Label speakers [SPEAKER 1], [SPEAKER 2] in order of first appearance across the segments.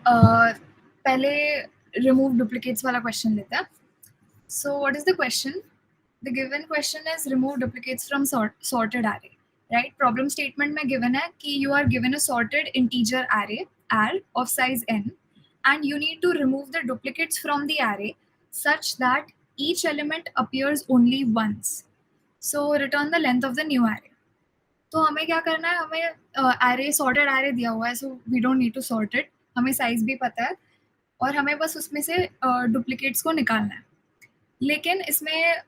[SPEAKER 1] पहले remove duplicates वाला question लेते हैं. So what is the question? The given question is remove duplicates from sorted array. Right? Problem statement में given है कि you are given a sorted integer array R of size n and you need to remove the duplicates from the array such that each element appears only once. So return the length of the new array. तो हमें क्या करना है, हमें array sorted array दिया हुआ है, so we don't need to sort it. हमें size भी पता है और हमें बस उसमें से duplicates को निकालना है. लेकिन इसमें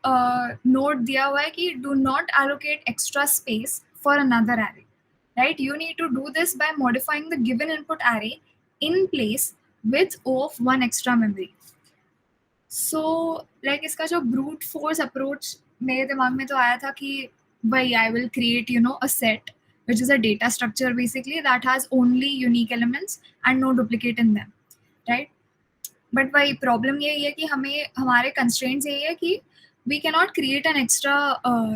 [SPEAKER 1] नोट दिया हुआ है कि do not allocate extra space for another array, right? You need to do this by modifying the given input array in place with of 1 extra memory. So like इसका जो ब्रूट फोर्स अप्रोच मेरे दिमाग में तो आया था कि भाई I will create a set which is a data structure basically that has only unique elements and no duplicate in them, right? But वही प्रॉब्लम यही है कि हमें हमारे कंस्ट्रेंट्स यही है कि we can not create an extra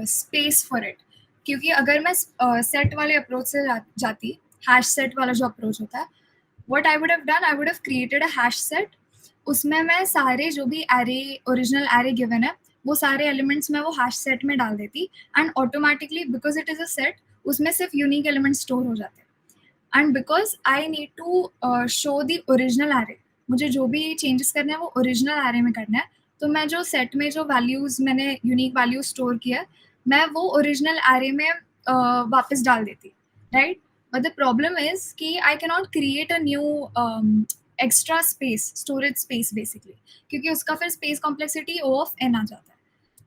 [SPEAKER 1] space for it. क्योंकि अगर मैं सेट वाले अप्रोच से जाती, हैश सेट वाला जो अप्रोच होता है, what I would have done, I would have created a hash set. उसमें मैं सारे जो भी एरे ओरिजिनल एरे गिवन है वो सारे एलिमेंट्स में वो हैश सेट में डाल देती and automatically because it is a set उसमें सिर्फ यूनिक एलिमेंट स्टोर हो जाते हैं. And because I need to show the original array, मुझे जो भी चेंजेस करने हैं वो ओरिजिनल एरे में करना है, तो मैं जो सेट में जो वैल्यूज़ मैंने यूनिक वैल्यूज स्टोर किया मैं वो ओरिजिनल एरे में वापस डाल देती, right? But the problem is कि I can not create a new extra space, storage space basically, क्योंकि उसका फिर space complexity O of n आ जाता है.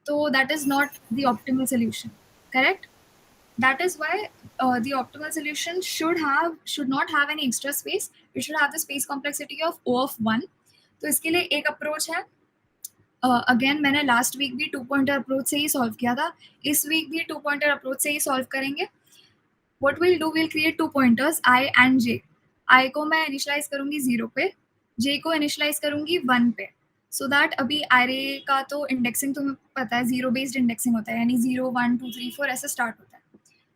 [SPEAKER 1] तो that is not the optimal solution, correct? That is why the optimal solution should not have any extra space. It should have the space complexity of O of 1. तो इसके लिए एक approach है. Again मैंने लास्ट वीक भी 2 pointer approach से ही solve किया था, इस वीक भी 2 पॉइंटर अप्रोच से ही सॉल्व करेंगे. What we'll do, we'll create 2 pointers I and J. I को मैं इनिशियलाइज करूंगी 0 पे, J को इनिशियलाइज करूंगी 1 पे. सो दैट अभी एरे का तो इंडेक्सिंग तुम्हें पता है, 0 बेस्ड इंडेक्सिंग होता है, यानी 0 1 2 3 4 ऐसे स्टार्ट होता है.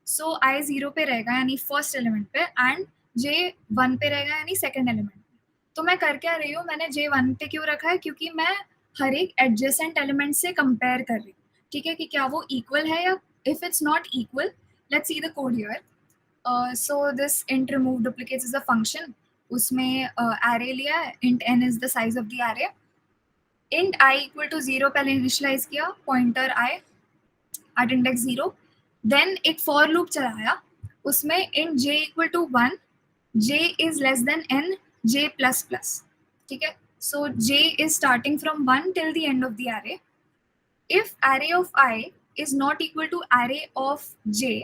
[SPEAKER 1] सो आई 0 पे रहेगा यानी फर्स्ट एलिमेंट पे एंड J 1 पे रहेगा यानी सेकेंड एलिमेंट पे. तो मैं कर क्या रही हूँ, मैंने J 1 पे क्यों रखा है, क्योंकि मैं हर एक एडजेसेंट एलिमेंट से कंपेयर कर रही हूँ, ठीक है, कि क्या वो इक्वल है या if it's not equal. Let's see the code here. So this int remove duplicates is a function. उसमें array लिया है, int n is the size of the array. int I equal to 0 पहले initialise किया, pointer I at index 0. Then एक for loop चलाया, उसमें int j equal to 1, j is less than n, j plus plus, ठीक है. So j is starting from 1 till the end of the array. If array of I is not equal to array of j,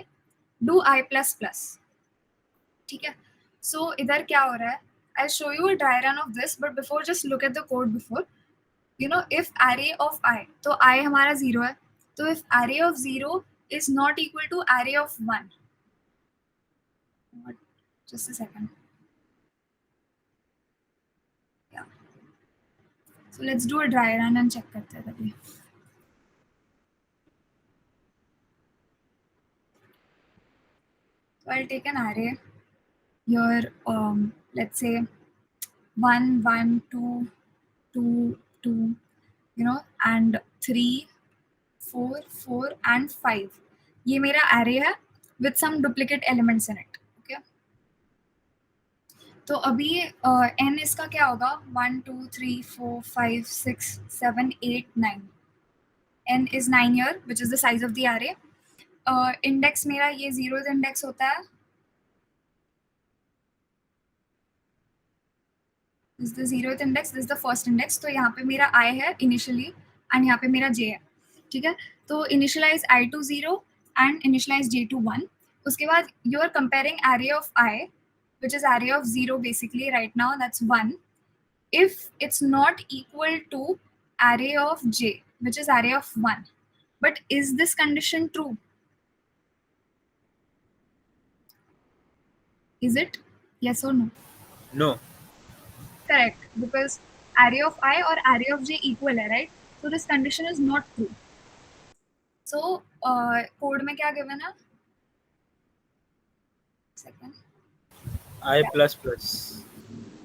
[SPEAKER 1] do I plus plus, ठीक है. सो इधर क्या हो रहा है, I show you a dry run of this, but before just look at the code before. If array of i, तो i हमारा 0 है, तो if array of 0 is not equal to array of 1, just a second, so let's do a dry run and check करते हैं तभी. So I'll take an array here, let's say 1 1 2 2 2, and 3 4 4 and 5. ये मेरा array है with some duplicate elements in it. Okay? तो अभी n इसका क्या होगा, 1 2 3 4 5 6 7 8 9. n is 9 here, which is the size of the array. Index मेरा ये 0th index होता है. This is the 0th index, this is the first index. तो यहाँ पे मेरा I है initially and यहाँ पे मेरा J है, ठीक है. तो initialize I to 0 and initialize J to 1. उसके बाद you are comparing array of I, which is array of 0 basically right now, that's 1. If it's not equal to array of J, which is array of 1. But is this condition true? Is it? Yes or no?
[SPEAKER 2] No.
[SPEAKER 1] Correct, because array of I or array of J equal है, right? So this condition is not true. So code में क्या given है? Second.
[SPEAKER 2] I plus plus.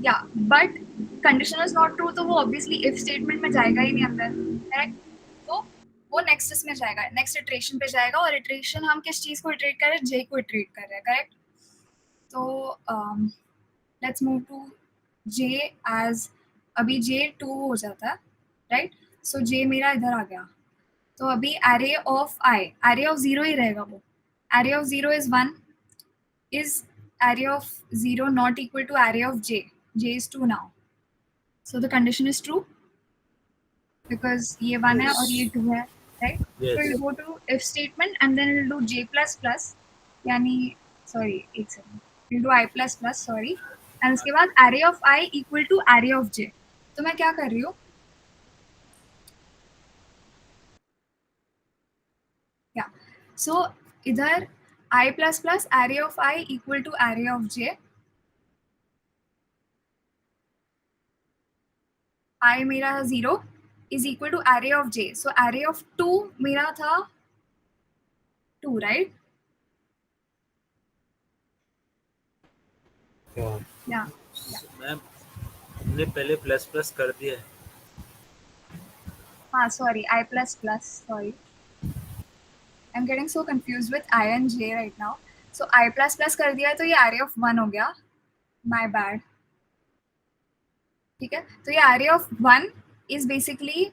[SPEAKER 1] या but condition is not true, तो वो obviously if statement में जाएगा ही नहीं अंदर, करेक्ट? तो वो नेक्स्ट इसमें जाएगा, नेक्स्ट इटरेशन पे जाएगा, और इटरेशन हम किस चीज को इटरेट कर रहे हैं, जे को इटरेट कर रहे हैं, करेक्ट? तो let's move to j as, अभी जे 2 हो जाता है, राइट? सो जे मेरा इधर आ गया, तो अभी array of i, array of 0 ही रहेगा वो, array of 0 is 1, is array of 0 not equal to array of j? J is 2 now. So the condition is true because ये 1 है और ये 2 है, right? So
[SPEAKER 2] Yes.
[SPEAKER 1] we'll go to if statement and then we'll do j plus plus, यानी sorry एक second, we'll do I plus plus, sorry, and उसके बाद array of I equal to array of j. तो मैं क्या कर रही हूँ, yeah, so इधर I plus plus array of I equal to array of j, I मेरा 0 is equal to array of j, so array of 2 मेरा था 2, right?
[SPEAKER 2] Yeah.
[SPEAKER 1] Yeah.
[SPEAKER 2] मैम हमने पहले प्लस प्लस कर दिया है.
[SPEAKER 1] Sorry, I plus plus, sorry. I'm getting so confused with I and j right now. So I plus plus कर दिया है तो ये array of 1 हो गया, my bad. ठीक है, तो ये array of 1 is basically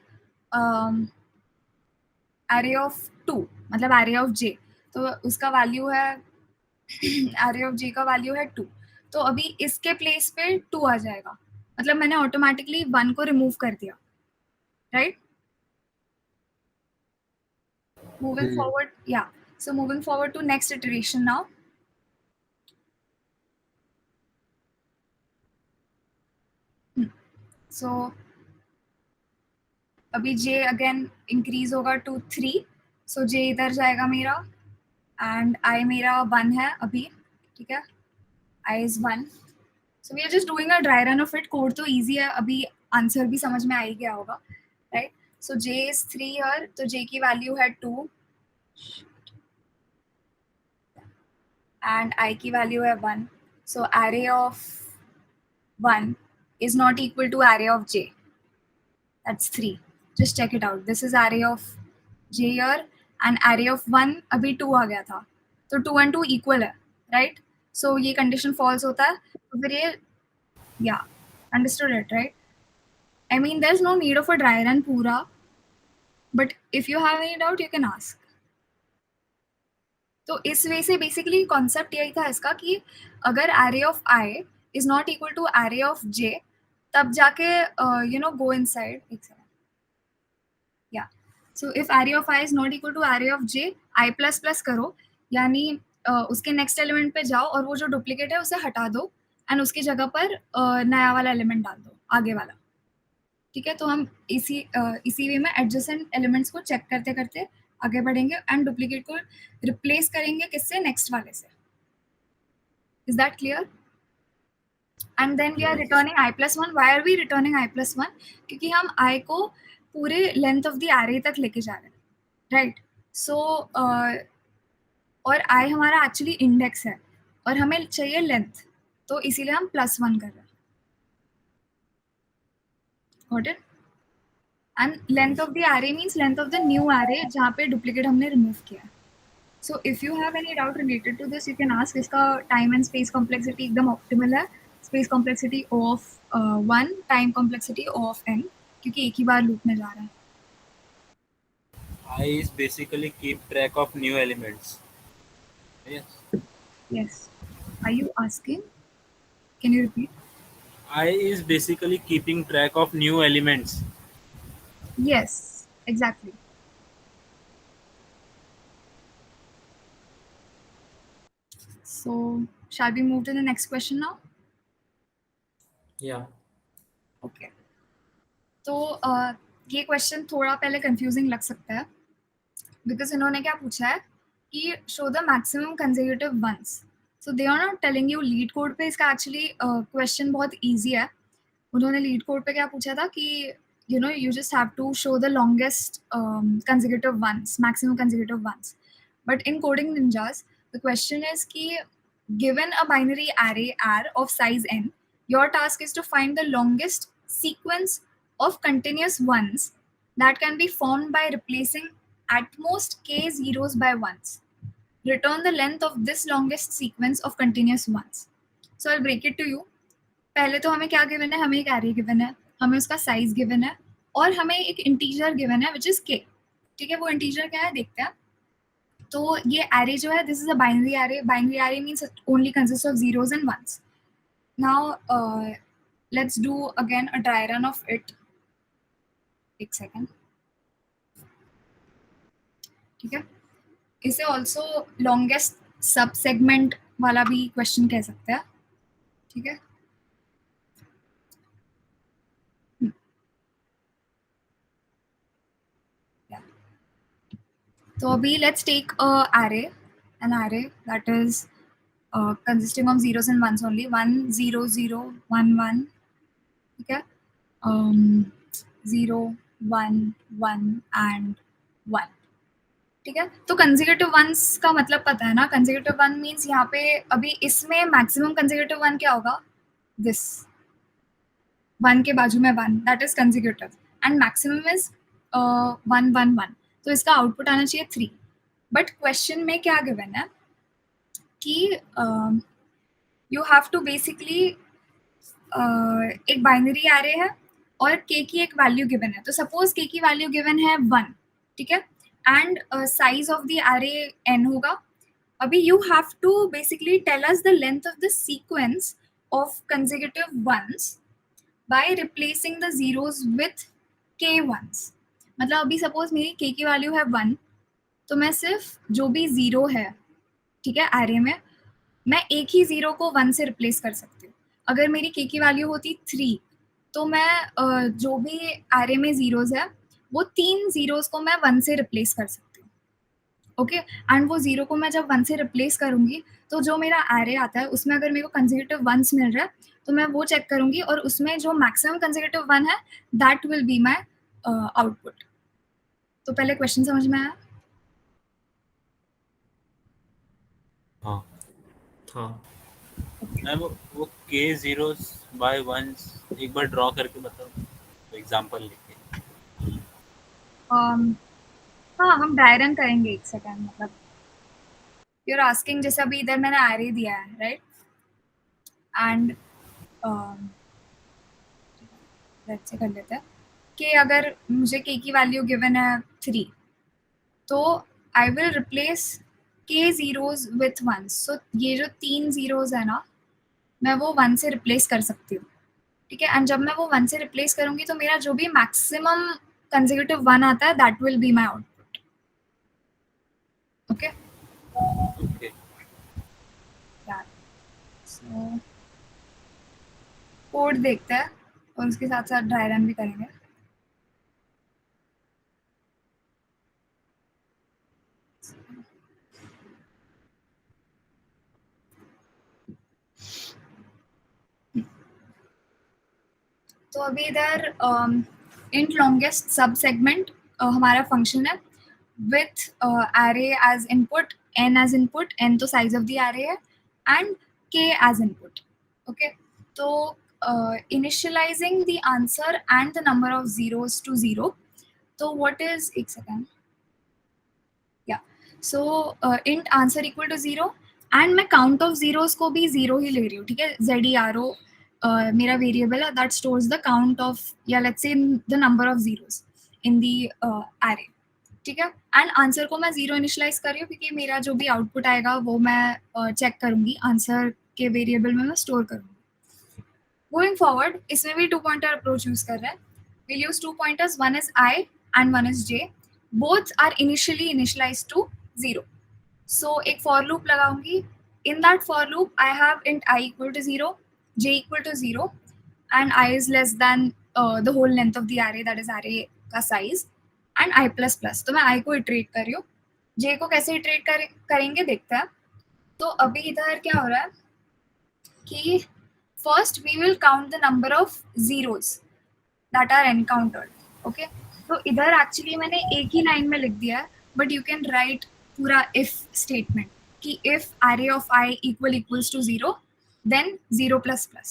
[SPEAKER 1] array of 2, मतलब array of j, तो उसका वैल्यू है array of j का वैल्यू है 2, तो अभी इसके प्लेस पे 2 आ जाएगा, मतलब मैंने ऑटोमेटिकली 1 को रिमूव कर दिया, right? Moving forward, yeah, so moving forward to next iteration now. So अभी j अगेन इंक्रीज होगा टू 3, सो j इधर जाएगा मेरा, एंड i मेरा 1 है अभी, ठीक है, i is 1. So we are just doing a dry run of it, code तो इजी है, अभी आंसर भी समझ में आ ही गया होगा, right? So j is 3 here, तो j की वैल्यू है 2 एंड i की वैल्यू है 1, सो array of 1 is not equal to array of j. That's 3. Just check it out. This is array of j here and array of 1 अभी 2 आ गया था, तो 2 and 2 equal है, right? So ये condition false होता है, तो फिर ये, yeah, understood it, right? I mean there's no need of a dry run पूरा, but if you have any doubt you can ask. तो इस वे से बेसिकली कॉन्सेप्ट यही था इसका कि अगर array of i is not equal to array of j, तब जाके you know go inside, एक second. Yeah. So if array of I is not equal to array of j, I plus plus करो, यानी उसके next element पे जाओ और वो जो डुप्लीकेट है उसे हटा दो एंड उसकी जगह पर नया वाला एलिमेंट डाल दो, आगे वाला, ठीक है? तो हम इसी वे में एडजेसेंट एलिमेंट्स को चेक करते करते आगे बढ़ेंगे एंड डुप्लीकेट को रिप्लेस करेंगे किससे, नेक्स्ट वाले से. Is that clear? And then we are returning i plus 1. Why are we returning i plus 1? क्योंकि हम i को पूरे लेंथ ऑफ द एरे तक लेके जा रहे हैं, राइट? सो और i हमारा एक्चुअली इंडेक्स है और हमें चाहिए लेंथ, तो इसीलिए हम +1 कर रहे हैं. Got it? And length of the array means length of the new array जहाँ पे डुप्लीकेट हमने रिमूव किया है. So if you have any doubt related to this you can ask. इसका टाइम एंड स्पेस कॉम्प्लेक्सिटी एकदम optimal है, space complexity O of 1, time complexity O of n, क्योंकि एक ही बार लूप में जा रहा है.
[SPEAKER 2] I is basically keep track of new elements. Yes.
[SPEAKER 1] Yes. Are you asking? Can you repeat?
[SPEAKER 2] I is basically keeping track of new elements.
[SPEAKER 1] Yes, exactly. So, shall we move to the next question now?
[SPEAKER 2] Yeah.
[SPEAKER 1] Okay. तो ये question थोड़ा पहले confusing लग सकता है, because इन्होंने क्या पूछा है कि show the maximum consecutive ones. So they are not telling you LeetCode पे, इसका एक्चुअली क्वेश्चन बहुत इजी है. उन्होंने लीड कोड पे क्या पूछा था कि you know you just have to show the longest consecutive ones, maximum consecutive ones. But in coding ninjas the question is कि given a binary array r of size n, Your task is to find the longest sequence of continuous ones that can be formed by replacing at most k zeros by ones. Return the length of this longest sequence of continuous ones. So I'll break it to you. पहले तो हमें क्या given है, हमें एक array given है, हमें उसका साइज गिवन है और हमें एक इंटीजर गिवन है विच इज के. ठीक है, वो इंटीजर क्या है देखते हैं. तो ये एरे जो है, this is a binary array. Binary array means it only consist of zeros and ones. Now let's do again a dry run of it. एक सेकेंड. ठीक है, इसे ऑल्सो लॉन्गेस्ट सब सेगमेंट वाला भी क्वेश्चन कह सकते हैं. ठीक है, तो अभी let's take an array that is consisting of zeros and ones only. 1 0 0 1 1. ठीक है, 0 1 1 and 1. ठीक है, तो कंसेक्यूटिव वंस का मतलब पता है ना. कंसेक्यूटिव वन मींस यहाँ पे अभी इसमें मैक्सिमम कंसेक्यूटिव वन क्या होगा, दिस 1 के बाजू में 1, that is consecutive, and maximum is 1 1 1. तो इसका आउटपुट आना चाहिए 3. बट क्वेश्चन में क्या गिवन है कि यू हैव टू बेसिकली एक बाइनरी एरे है और के की एक वैल्यू गिवन है. तो सपोज के की वैल्यू गिवन है 1. ठीक है, and size of the array n होगा. अभी you have to basically tell us the length of the sequence of consecutive ones by replacing the zeros with k ones. मतलब अभी सपोज मेरी k की value है 1, तो मैं सिर्फ जो भी जीरो है, ठीक है, एरे में, मैं एक ही जीरो को 1 से रिप्लेस कर सकती हूँ. अगर मेरी k की वैल्यू होती 3, तो मैं जो भी एरे में जीरोस है वो 3 जीरोस को मैं 1 से रिप्लेस कर सकती हूँ. ओके, एंड वो जीरो को मैं जब 1 से रिप्लेस करूंगी तो जो मेरा एरे आता है उसमें अगर मेरे को कंसेक्यूटिव वंस मिल रहा है तो मैं वो चेक करूंगी और उसमें जो मैक्सिमम कंसेक्यूटिव वन है that will be my output. तो पहले क्वेश्चन समझ में आया?
[SPEAKER 2] हाँ
[SPEAKER 3] हाँ.
[SPEAKER 2] मैं वो k zeros by ones एक बार ड्रॉ करके बताओ एग्जांपल लेके.
[SPEAKER 1] हाँ, हम ड्राई रन करेंगे. एक सेकेंड, मतलब यू आर आस्किंग, जैसे अभी इधर मैंने एरे दिया है, राइट, एंड लेट्स से कर लेते हैं कि अगर मुझे k की वैल्यू गिवन है 3, तो I will replace k zeros with ones. So ये जो 3 जीरोस है ना, मैं वो 1 से रिप्लेस कर सकती हूँ. ठीक है, एंड जब मैं वो 1 से रिप्लेस करूंगी तो मेरा जो भी मैक्सिमम कंसेक्यूटिव वन आता है that will be my output. Okay,
[SPEAKER 2] okay
[SPEAKER 1] so code देखते हैं और उसके साथ साथ ड्राई रन भी करेंगे. तो अभी इधर इंट लॉन्गेस्ट सब सेगमेंट हमारा फंक्शन है with array as input, n as input, n तो साइज ऑफ द एरे है, and k as input. Okay, तो initializing the answer and the number of zeros to 0. तो what is, एक second, या so int answer equal to 0, and मैं count of zeros को भी 0 ही ले रही हूँ. ठीक है, ZERO मेरा वेरिएबल है that stores the count of, या let's say the number of zeros in the array. ठीक है, एंड आंसर को मैं 0 इनिशियलाइज कर रही हूँ क्योंकि मेरा जो भी आउटपुट आएगा वो मैं चेक करूंगी, आंसर के वेरिएबल में मैं स्टोर करूंगी. गोइंग फॉरवर्ड इसमें भी 2 पॉइंटर अप्रोच यूज कर रहे हैं. we'll use 2 pointers, one is I and one is J. Both are initially initialized to 0. So एक for loop लगाऊंगी. In that for loop I have int I equal to 0, J equal to 0, and I is less than the whole length of the array, that is array का size, and I plus plus. तो मैं I को iterate कर रही हूँ. J को कैसे iterate करेंगे देखते हैं. तो अभी इधर क्या हो रहा है कि first we will count the number of zeros that are encountered. Okay, तो इधर एक्चुअली मैंने एक ही लाइन में लिख दिया है, बट यू कैन राइट पूरा इफ स्टेटमेंट कि if array of I equals to 0 then 0 plus plus.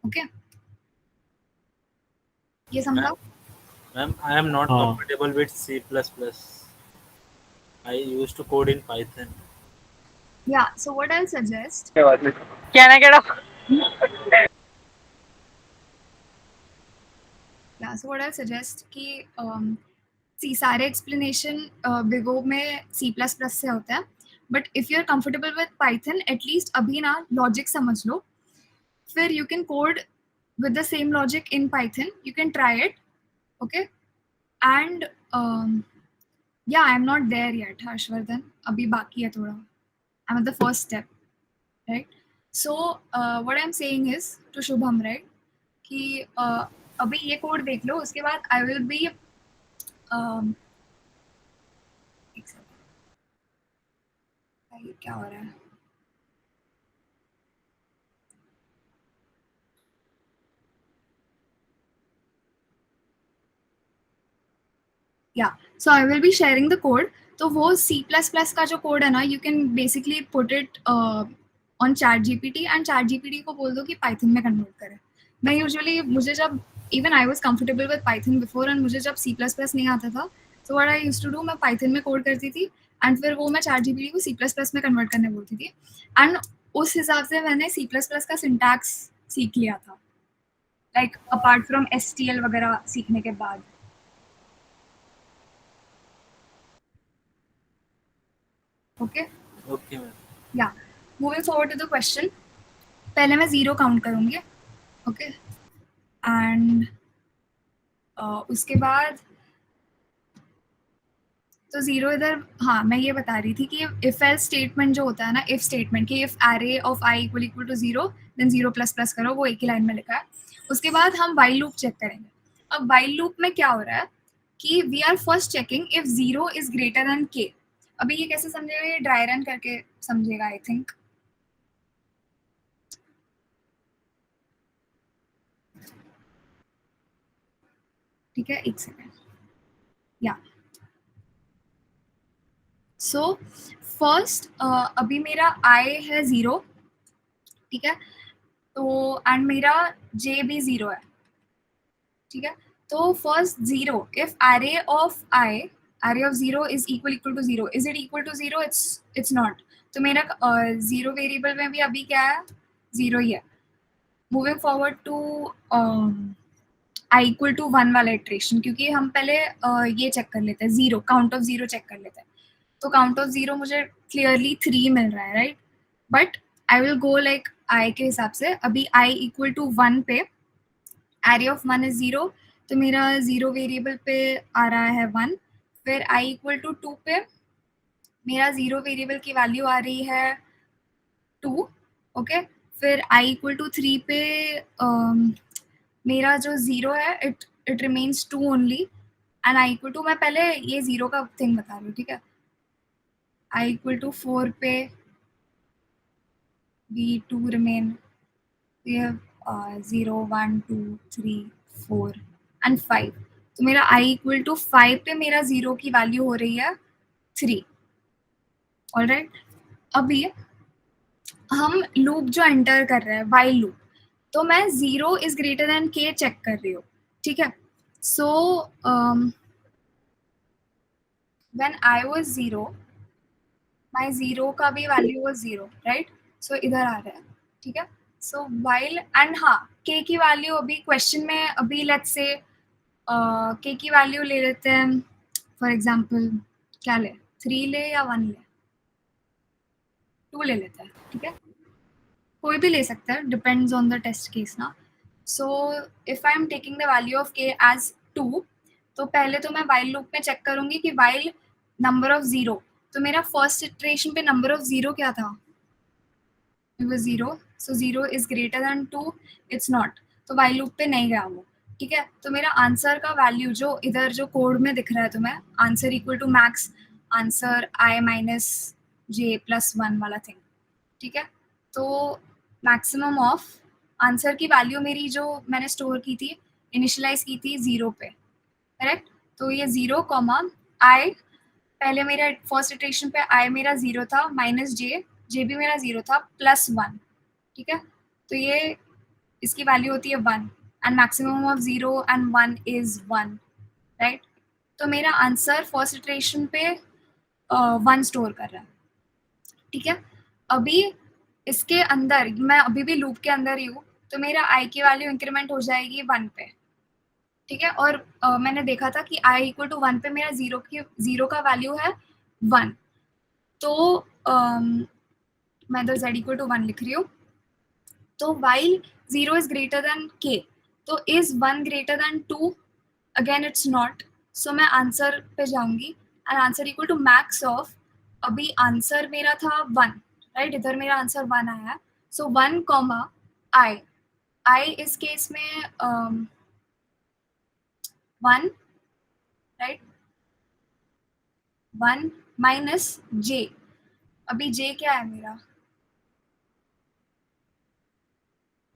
[SPEAKER 1] Okay, ये समझा?
[SPEAKER 2] मैम आई एम नॉट
[SPEAKER 3] हाँ।
[SPEAKER 2] Comfortable with C++. I used to code in Python.
[SPEAKER 1] Yeah, so what I'll suggest,
[SPEAKER 4] क्या ना केड़ा
[SPEAKER 1] yeah, so what I'll suggest कि सी सारे explanation बिगो में C++ से होता है, but if you are comfortable with Python at least अभी ना लॉजिक समझ लो, फिर you can code with the same logic in Python. You can try it, okay? And yeah, I'm not there yet, Harshvardhan. Abhi baki hai thoda. I'm at the first step, right? So what I'm saying is to Shubham, right? कि अभी ये code देख लो, उसके बाद I will be एक second. ये क्या हो रहा है? Yeah, so I will be sharing the code. तो वो C++ का जो कोड है ना, you can basically put it on ChatGPT and ChatGPT को बोल दो कि Python में कन्वर्ट करे. मैं यूजुअली मुझे जब even I was comfortable with Python before and मुझे जब C++ नहीं आता था, so what I used to do, मैं Python में कोड करती थी and फिर वो मैं ChatGPT को C++ में कन्वर्ट करने बोलती थी and उस हिसाब से मैंने C++ का सिंटैक्स सीख लिया था, like apart from STL वगैरह सीखने के बाद. Okay?
[SPEAKER 2] Okay, ma'am.
[SPEAKER 1] Yeah. Moving forward to the question. पहले मैं 0 काउंट करूंगी, ओके, एंड उसके बाद तो 0 इधर. हाँ, मैं ये बता रही थी कि इफ एल्स स्टेटमेंट जो होता है ना, इफ स्टेटमेंट कि if array of i equal to 0 then 0 plus plus करो, वो एक ही लाइन में लिखा है. उसके बाद हम वाइल लूप चेक करेंगे. अब वाइल लूप में क्या हो रहा है कि we are first checking if 0 is greater than k. अभी ये कैसे समझेगा, ये ड्राई रन करके समझेगा आई थिंक. ठीक है, एक सेकेंड. या सो फर्स्ट अभी मेरा आई है 0, ठीक है, तो एंड मेरा जे भी 0 है, ठीक है. तो first 0 if array of i, array of 0 is equal to 0, is it equal to 0? It's not. तो मेरा 0 वेरिएबल में भी अभी क्या है, 0 ही है. Moving forward to i equal to 1 वाला इटरेशन, क्योंकि हम पहले ये चेक कर लेते हैं, 0 काउंट ऑफ 0 चेक कर लेते हैं. तो काउंट ऑफ 0 मुझे क्लियरली 3 मिल रहा है, right? But I will go like I के हिसाब से. अभी आई इक्वल टू 1 पे एरे ऑफ 1 इज 0, तो मेरा 0 वेरिएबल पे आ रहा है 1. फिर आई इक्वल टू 2 पे मेरा 0 वेरिएबल की वैल्यू आ रही है 2, ओके. फिर आई इक्वल टू 3 पे मेरा जो 0 है it remains 2 only, and i equal to, मैं पहले ये 0 का थिंग बता रही हूँ, ठीक है. आई इक्वल टू 4 पे भी 2 रिमेन. We have 0, 1, 2, 3, 4 and 5. तो मेरा i इक्वल टू 5 पे मेरा 0 की वैल्यू हो रही है 3. ऑलराइट, अभी हम लूप जो एंटर कर रहे हैं, वाइल लूप, तो मैं 0 is greater than k check कर रही हूँ, ठीक है. So when i was 0, my 0 का भी वैल्यू वाज 0, राइट? सो इधर आ रहा है, ठीक है. सो वाइल एंड हाँ, k की वैल्यू अभी क्वेश्चन में, अभी लेट्स से k की वैल्यू ले लेते हैं, फॉर एग्जांपल क्या ले, 3 ले या 1 ले? 2 ले लेते हैं, ठीक है. कोई भी ले सकता है, depends on the test case ना. So if I am taking the value of k as 2, तो पहले तो मैं वाइल लूप में चेक करूंगी कि वाइल नंबर ऑफ 0, तो मेरा फर्स्ट इटरेशन पे नंबर ऑफ 0 क्या था, it was 0, so 0 is greater than 2, it's not. तो वाइल लूप पे नहीं गया वो, ठीक है. तो मेरा आंसर का वैल्यू जो इधर जो कोड में दिख रहा है तुम्हें, answer equal to max answer i minus j plus 1 वाला थिंग, ठीक है. तो मैक्सिमम ऑफ आंसर की वैल्यू मेरी जो मैंने स्टोर की थी, इनिशियलाइज की थी 0 पे, करेक्ट. तो ये 0 कॉमा i, पहले मेरा फर्स्ट इटरेशन पे i मेरा 0 था, माइनस j भी मेरा 0 था, प्लस 1, ठीक है. तो ये इसकी वैल्यू होती है 1 and maximum of 0 and 1 is 1, right? तो मेरा आंसर फर्स्ट इटरेशन पे 1 स्टोर कर रहा है, ठीक है? अभी इसके अंदर मैं अभी भी लूप के अंदर ही हूँ, तो मेरा आई की वैल्यू इंक्रीमेंट हो जाएगी 1 पे, ठीक है? और मैंने देखा था कि आई इक्वल टू 1 पे मेरा जीरो का वैल्यू है 1, तो मैं इधर z इक्वल टू 1 लिख रही हूँ। तो while 0 is greater than k, तो is 1 greater than 2? Again it's not, so मैं आंसर पे जाऊंगी and answer equal to max of, अभी आंसर मेरा था 1, राइट? इधर मेरा आंसर 1 आया है, सो 1 कॉमा आई इस केस में 1, राइट? 1 माइनस j, अभी j क्या है मेरा?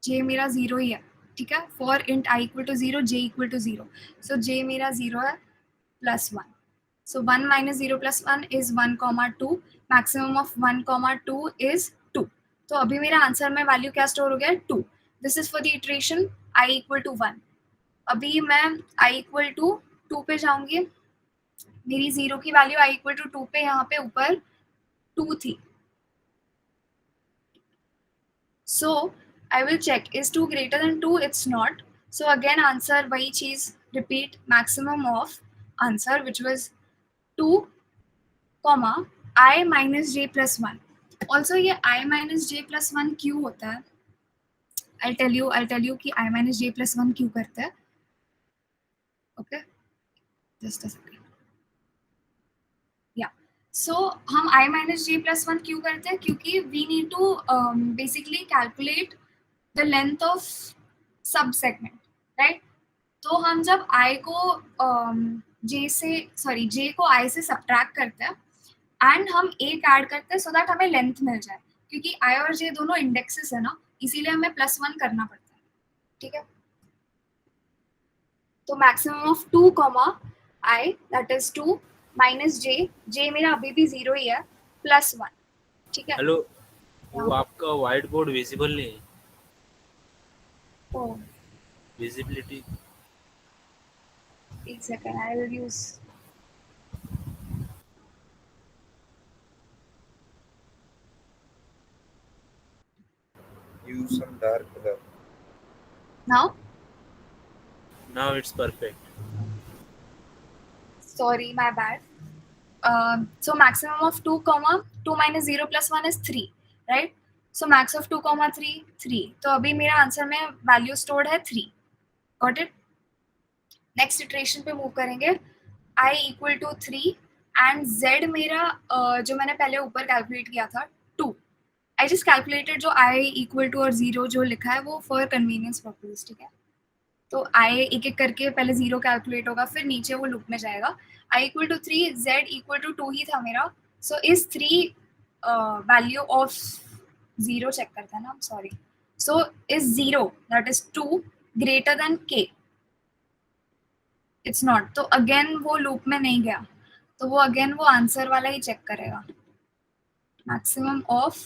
[SPEAKER 1] j मेरा 0 ही है, ठीक है? For int i equal to 0 j equal to 0, so j मेरा 0 है plus 1, so 1 minus 0 plus 1 is 1 comma 2, maximum of 1 comma 2 is 2, तो अभी मेरा आंसर में वैल्यू क्या स्टोर हो गया? 2. This is for the iteration i equal to 1. अभी मैं i इक्वल टू 2 पे जाऊंगी, मेरी 0 की वैल्यू i इक्वल टू 2 पे यहाँ पे ऊपर 2 थी, so I will check is 2 greater than 2, it's not, so again answer वही चीज repeat, maximum of answer which was 2 comma i minus j plus 1. Also ये i minus j plus 1 क्यों होता है? I'll tell you कि i minus j plus 1 क्यों करता है. Okay, just a second. Yeah, so हम i minus j plus 1 क्यों करते हैं? क्योंकि we need to basically calculate the length of sub segment, right? तो हम जब i को j को i से सब्ट्रैक्ट करते हैं एंड हम एक ऐड करते हैं सो दैट हमें लेंथ मिल जाए, क्योंकि i और j दोनों इंडेक्सेस है ना, इसीलिए हमें +1 करना पड़ता है, ठीक है? तो maximum of 2 comma i that is 2 minus j मेरा अभी भी 0 ही है +1, ठीक है?
[SPEAKER 2] हेलो, वो आपका व्हाइट बोर्ड विजिबल नहीं है,
[SPEAKER 1] ओह
[SPEAKER 2] विजिबिलिटी
[SPEAKER 1] एक second, I will use
[SPEAKER 3] use some dark color.
[SPEAKER 1] Now.
[SPEAKER 2] Now it's perfect.
[SPEAKER 1] Sorry, my bad. So maximum of 2 comma 2 minus 0 plus 1 is 3, right? So max of 2 comma 3 3, तो अभी मेरा answer में value stored है 3. Got it? Next iteration पे move करेंगे, i equal to 3 and z मेरा जो मैंने पहले ऊपर कैलकुलेट किया था 2. आई जस्ट कैलकुलेटेड जो i इक्वल टू और 0 जो लिखा है वो फॉर कन्वीनियंस पर्पज, ठीक है? तो i एक एक करके पहले 0 कैलकुलेट होगा, फिर नीचे वो लूप में जाएगा. i equal to 3, z equal to 2 ही था मेरा, so is 3 value of 0 check करते हैं ना, sorry, so is 0 that is 2 greater than k? It's not, तो अगेन वो लूप में नहीं गया, तो वो अगेन वो आंसर वाला ही चेक करेगा. Maximum of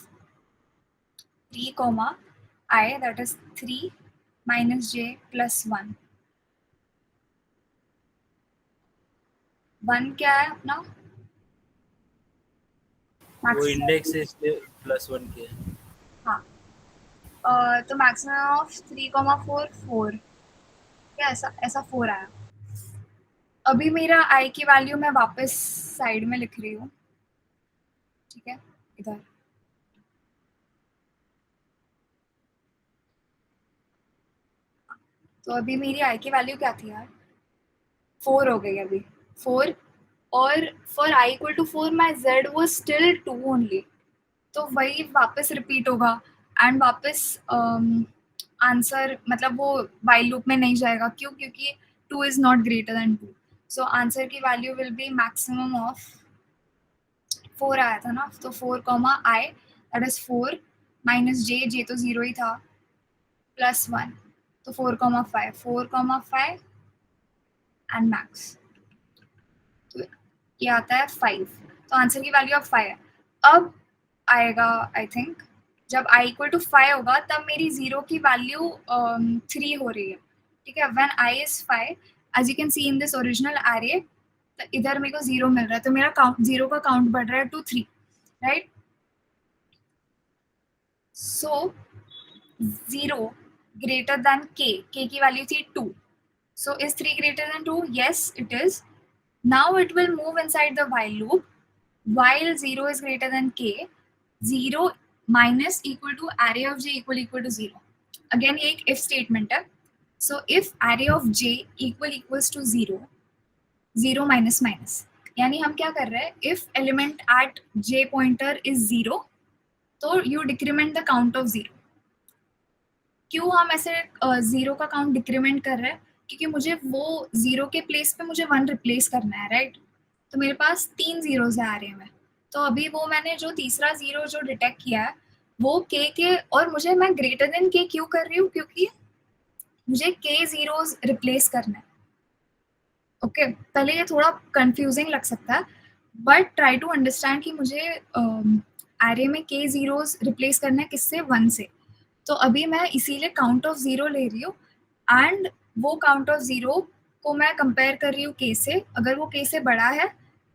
[SPEAKER 1] 3 comma i that is 3 minus j plus 1. 1 क्या है अपना?
[SPEAKER 2] वो इंडेक्स है इसलिए +1 के.
[SPEAKER 1] हाँ, तो मैक्सिमम ऑफ 3,4 4, क्या ऐसा 4 आया. अभी मेरा i की वैल्यू मैं वापस साइड में लिख रही हूँ, ठीक है? इधर तो अभी मेरी i की वैल्यू क्या थी यार? 4 हो गई अभी, 4, और for i equal to 4 my z वो स्टिल 2 ओनली, तो वही वापस रिपीट होगा एंड वापस आंसर मतलब वो वाइल लूप में नहीं जाएगा. क्यों? क्योंकि 2 is not greater than 2, so answer की value will be maximum of 4 आया था ना, तो 4 comma i that is 4 minus j तो 0 ही था +1, तो 4,5 एंड मैक्स, तो ये आता है 5, तो आंसर की वैल्यू अब 5 है. अब आएगा आई थिंक जब i इक्वल टू 5 होगा तब मेरी 0 की वैल्यू 3 हो रही है, ठीक है। When i is 5, as you can see in this original array, इधर मेरे को 0 मिल रहा है, तो मेरा काउंट 0 का काउंट बढ़ रहा है to 3, right. So 0 greater than k की वैल्यू थी 2, so is 3 greater than 2? Yes, it is. Now it will move inside the while loop. While 0 is greater than k, 0 minus equal to array of j equal to 0. Again ये एक if statement है. So if array of j equals to 0, 0 minus minus, यानी हम क्या कर रहे हैं, if element at j pointer is 0, तो you decrement the count of 0. क्यों हम ऐसे 0 का काउंट डिक्रीमेंट कर रहे हैं, क्योंकि मुझे वो 0 के प्लेस पे मुझे 1 रिप्लेस करना है, राइट। तो मेरे पास 3 जीरोस है एरे में, तो अभी वो मैंने जो तीसरा 0 जो डिटेक्ट किया है वो k के, और मुझे मैं ग्रेटर देन k क्यों कर रही हूँ, क्योंकि मुझे k जीरोस रिप्लेस करना है। ओके, पहले ये थोड़ा कंफ्यूजिंग लग सकता है, बट ट्राई टू अंडरस्टैंड कि मुझे एरे में k जीरोस रिप्लेस करना है किससे, 1 से। तो अभी मैं इसीलिए काउंट ऑफ 0 ले रही हूँ, एंड वो काउंट ऑफ 0 को मैं कंपेयर कर रही हूँ k से। अगर वो k से बड़ा है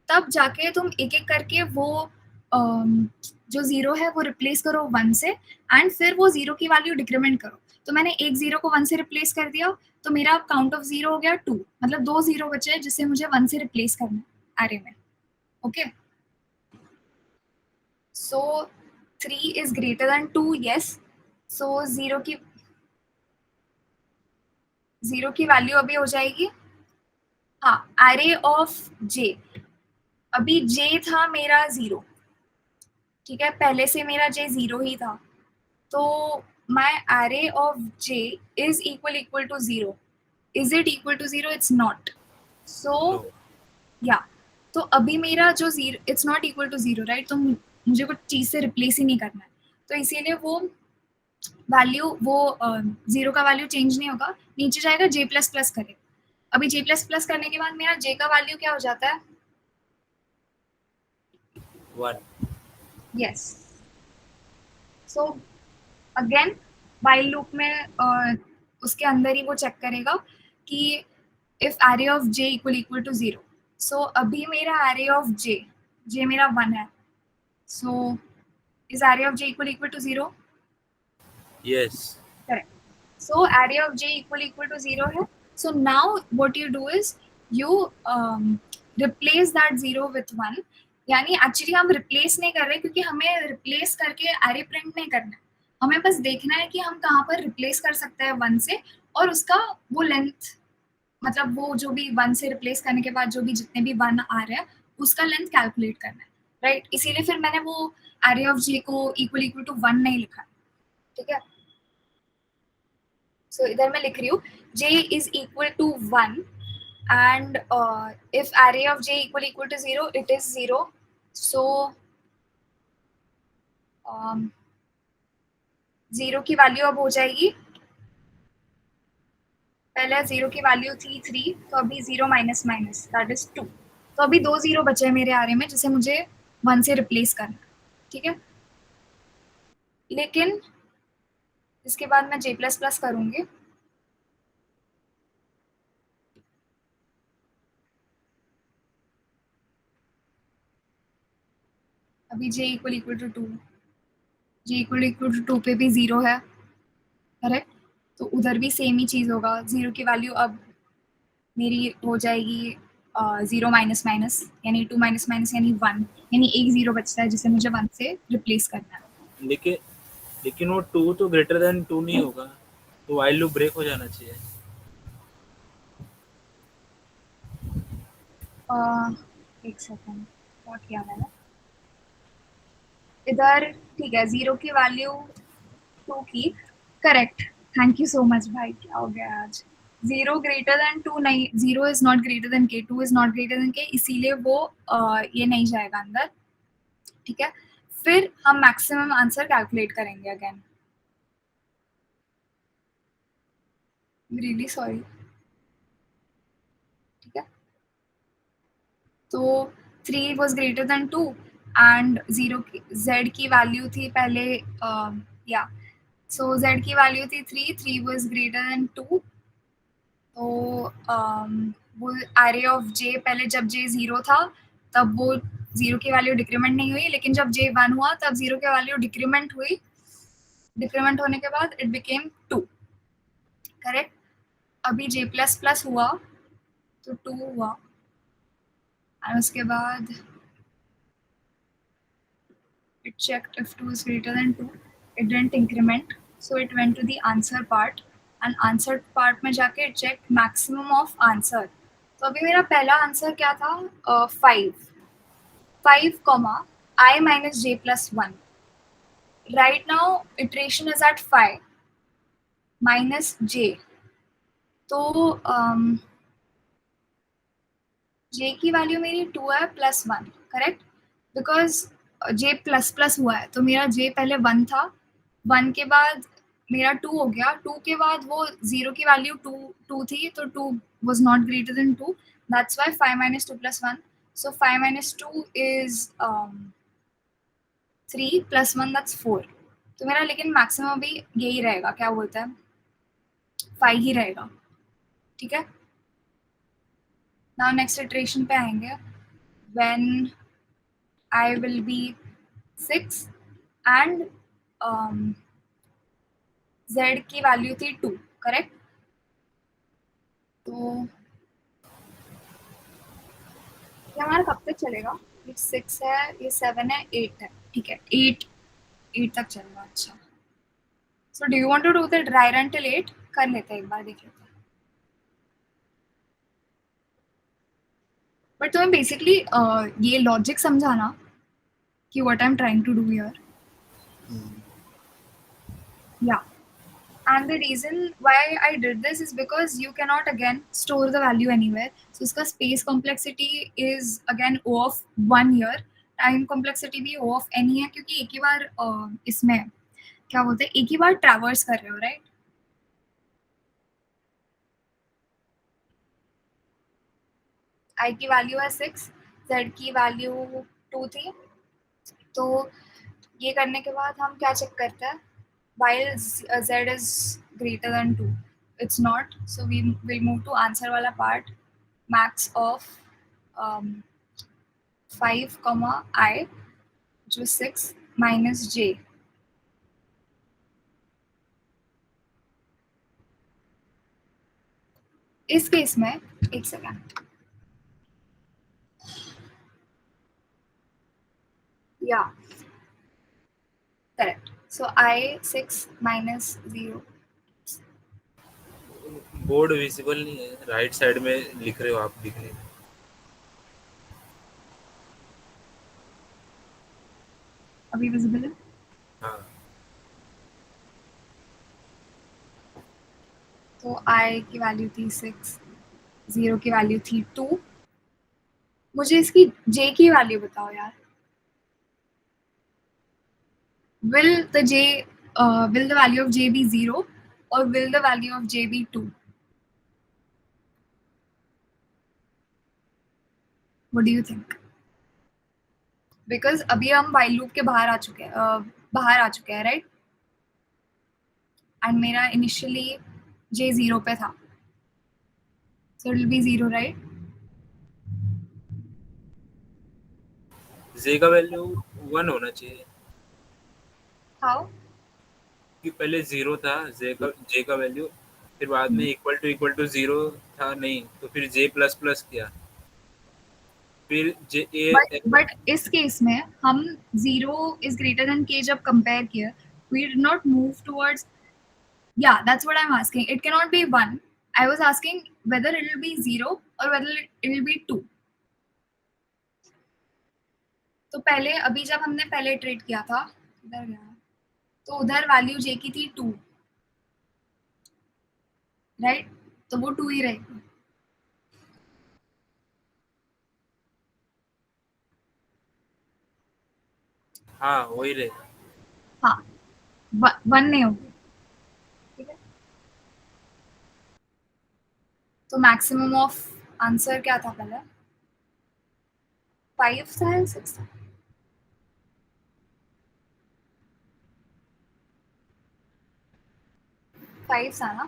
[SPEAKER 1] तब जाके तुम एक एक करके वो जो 0 है वो रिप्लेस करो 1 से, एंड फिर वो 0 की वैल्यू डिक्रीमेंट करो। तो मैंने एक 0 को 1 से रिप्लेस कर दिया, तो मेरा काउंट ऑफ 0 हो गया 2, मतलब 2 0 बचे जिसे मुझे 1 से रिप्लेस करना है एरे में। Okay, so 3 is greater than 2, yes. So 0 की वैल्यू अभी हो जाएगी, हाँ, एरे ऑफ j, अभी j था मेरा 0, ठीक है, पहले से मेरा j 0 ही था, तो my array of j is equal to 0. Is it equal to 0? It's not. So
[SPEAKER 2] No.
[SPEAKER 1] yeah, तो अभी मेरा जो 0, it's not equal to 0, right? तो मुझे कुछ चीज से रिप्लेस ही नहीं करना है, तो इसीलिए वो वैल्यू, वो 0 का वैल्यू चेंज नहीं होगा, नीचे जाएगा j प्लस प्लस करेगा। अभी j प्लस प्लस करने के बाद मेरा j का वैल्यू क्या हो जाता है,
[SPEAKER 2] 1.
[SPEAKER 1] Yes. So again while loop में उसके अंदर ही वो चेक करेगा कि if array of j equal to 0, so अभी मेरा एरे ऑफ j मेरा 1 है, so is array of j equal to 0?
[SPEAKER 2] Yes.
[SPEAKER 1] Correct. So array of j equal to 0 है, so now what you do is you replace that 0 with 1, यानी actually हम replace नहीं कर रहे, क्योंकि हमें रिप्लेस करके एरे प्रिंट नहीं करना है, हमें बस देखना है कि हम कहाँ पर रिप्लेस कर सकते हैं 1 से, और उसका वो लेंथ, मतलब वो जो भी 1 से रिप्लेस करने के बाद जो भी जितने भी 1 आ रहे हैं उसका लेंथ कैलकुलेट करना है, राइट। इसीलिए फिर मैंने वो एरे ऑफ j को इक्वल टू 1 नहीं लिखा, ठीक है। सो इधर मैं लिख रही हूँ j is equal to 1, and if array of j equal to 0, it is 0, so 0 की वैल्यू अब हो जाएगी, पहले 0 की वैल्यू थी 3, तो अभी 0 माइनस माइनस दैट इज 2, तो अभी 2 0 बचे हैं मेरे एरे में जिसे मुझे 1 से रिप्लेस करना, ठीक है। लेकिन इसके बाद मैं j प्लस प्लस करूंगी, अभी j equal to 2, j equal to 2 पे भी 0 है, करेक्ट, तो उधर भी सेम ही चीज होगा, 0 की वैल्यू अब मेरी हो जाएगी 0 माइनस माइनस, यानी 2 माइनस माइनस यानी 1, यानी एक 0 बचता है जिसे मुझे 1 से रिप्लेस करना है।
[SPEAKER 2] लेकिन वो 2 तो ग्रेटर देन 2 नहीं होगा, तो वाइल लूप ब्रेक हो जाना चाहिए।
[SPEAKER 1] एक सेकेंड, क्या किया मैंने इधर, ठीक है, 0 की वैल्यू 2 की, correct, thank you so much भाई, क्या हो गया आज। 0 ग्रेटर देन 2 नहीं, 0 is not greater than k, 2 is not greater than k, इसीलिए वो ये नहीं जाएगा अंदर, ठीक है। फिर हम मैक्सिमम आंसर कैलकुलेट करेंगे अगेन, रियली सॉरी, ठीक है। तो 3 was greater than 2, and zero की z की वैल्यू थी पहले या सो z की वैल्यू थी 3 वाज ग्रेटर देन 2 तो वो एरे ऑफ j पहले जब j 0 था तब वो 0 की वैल्यू डिक्रीमेंट नहीं हुई, लेकिन जब j 1 हुआ तब 0 की वैल्यू डिक्रीमेंट हुई, डिक्रीमेंट होने के बाद इट बिकेम 2, करेक्ट। अभी j प्लस प्लस हुआ तो 2 हुआ एंड उसके बाद it checked if 2 is greater than 2, it didn't increment, so it went to the answer part and answer part में जाके it checked maximum of answer। तो अभी मेरा पहला आंसर क्या था, 5 comma I minus j plus 1। right now iteration is at 5 minus j, तो j की वैल्यू मेरी 2 है plus 1, correct, because j plus plus हुआ है तो मेरा j पहले 1 था, 1 के बाद मेरा 2 हो गया, 2 के बाद वो 0 की वैल्यू 2 थी तो 2 was not greater than 2, that's why 5 minus 2 plus 1, so 5 minus 2 is 3 plus 1 that's 4। तो मेरा लेकिन मैक्सिमम अभी यही रहेगा, क्या बोलते हैं, 5 ही रहेगा, ठीक है। नाउ नेक्स्ट इटरेशन पे आएंगे, when I will be 6 and z की वैल्यू थी 2, करेक्ट। तो ये हमारा कब तक चलेगा, ये 6 है, ये 7 है, 8 है, ठीक है, 8 तक चलेगा, अच्छा। So do you want to do the dry run till 8, कर लेते हैं, एक बार देख लेते हैं। बट तुम्हें बेसिकली ये लॉजिक समझाना कि what I am trying to do here, या and the reason why I did this is because you cannot again store the value anywhere, so इसका space complexity is again O of 1 here, time complexity भी O of n ही है क्योंकि एक ही बार इसमें क्या बोलते हैं, एक ही बार ट्रैवर्स कर रहे हो, राइट। I की वैल्यू है 6, z की वैल्यू 2 थी, तो ये करने के बाद हम क्या चेक करते हैं, while z is greater than 2, it's not, so we will move to answer वाला part, max of 5 comma I जो 6 minus j। इस केस में एक सेकेंड, या correct, so I 6 minus 0,
[SPEAKER 2] board visible नहीं है, राइट साइड में लिख रहे हो आप, दिख रहे हो।
[SPEAKER 1] अभी विजिबल है,
[SPEAKER 2] हाँ,
[SPEAKER 1] तो I की वैल्यू थी 6, 0 की वैल्यू थी 2, मुझे इसकी j की वैल्यू बताओ यार, will the value of j be 0 or will the value of j be 2? What do you think? Because अभी हम while loop के बाहर आ चुके हैं, राइट, एंड मेरा इनिशियली j 0 पे था, so it will be 0, right?
[SPEAKER 2] जे का वैल्यू 1 होना चाहिए,
[SPEAKER 1] How?
[SPEAKER 2] कि पहले 0 था जे का वैल्यू, फिर बाद में इक्वल टू 0 था, नहीं तो फिर जे प्लस प्लस किया, फिर जे
[SPEAKER 1] बट इस केस में हम 0 is greater than k जब कंपेयर किया, we did not move towards, yeah, that's what I'm asking, it cannot be 1, I was asking whether it will be 0 or whether it will be 2। तो पहले अभी जब हमने पहले ट्रेड किया था, इधर गया, तो उधर वैल्यू j की थी 2, राइट, तो वो 2 ही रहेगी।
[SPEAKER 2] हाँ वही रहेगा।
[SPEAKER 1] हाँ, 1 नहीं होगी, ठीक है। तो मैक्सिमम ऑफ आंसर क्या था पहले, 5 था या 6 था, 5 था ना,